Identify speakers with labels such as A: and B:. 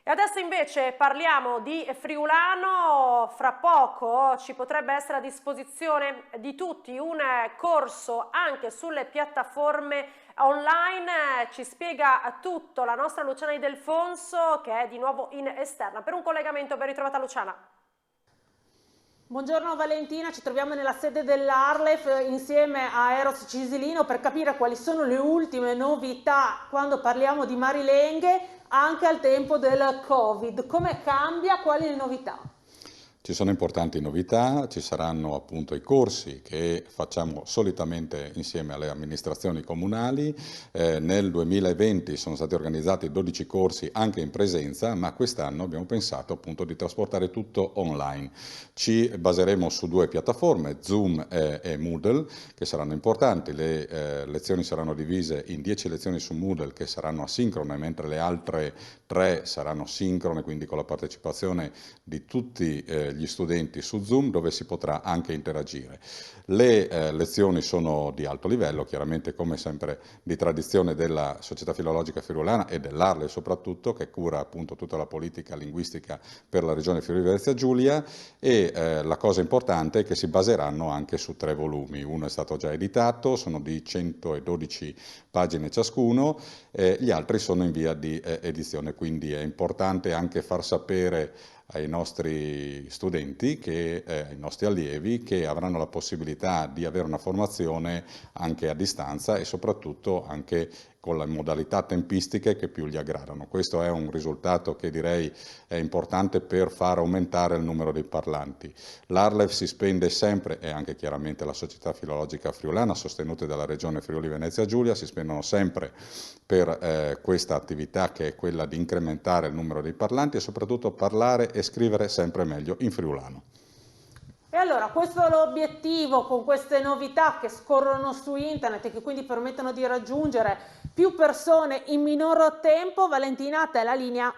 A: E adesso invece parliamo di Friulano. Fra poco ci potrebbe essere a disposizione di tutti un corso anche sulle piattaforme online. Ci spiega tutto la nostra Luciana Ildefonso, che è di nuovo in esterna. Per un collegamento, ben ritrovata Luciana.
B: Buongiorno Valentina, ci troviamo nella sede dell'Arlef insieme a Eros Cisilino per capire quali sono le ultime novità quando parliamo di Marilenghe anche al tempo del Covid. Come cambia? Quali le novità?
C: Ci sono importanti novità, ci saranno appunto i corsi che facciamo solitamente insieme alle amministrazioni comunali. Nel 2020 sono stati organizzati 12 corsi anche in presenza, ma quest'anno abbiamo pensato appunto di trasportare tutto online. Ci baseremo su due piattaforme, Zoom e Moodle, che saranno importanti. Le lezioni saranno divise in 10 lezioni su Moodle che saranno asincrone, mentre le altre 3 saranno sincrone, quindi con la partecipazione di tutti gli studenti su Zoom, dove si potrà anche interagire. Le lezioni sono di alto livello, chiaramente come sempre di tradizione della Società Filologica Friulana e dell'Arle soprattutto, che cura appunto tutta la politica linguistica per la regione Friuli-Venezia Giulia, e la cosa importante è che si baseranno anche su 3 volumi. Uno è stato già editato, sono di 112 pagine ciascuno, gli altri sono in via di edizione, quindi è importante anche far sapere ai nostri studenti, ai nostri allievi, che avranno la possibilità di avere una formazione anche a distanza e soprattutto anche con le modalità tempistiche che più gli aggradano. Questo è un risultato che direi è importante per far aumentare il numero dei parlanti. L'Arlef si spende sempre, e anche chiaramente la Società Filologica Friulana, sostenute dalla Regione Friuli-Venezia Giulia, si spendono sempre per questa attività, che è quella di incrementare il numero dei parlanti e soprattutto parlare e scrivere sempre meglio in friulano.
B: E allora, questo è l'obiettivo con queste novità che scorrono su internet e che quindi permettono di raggiungere più persone in minor tempo. Valentina, a te la linea.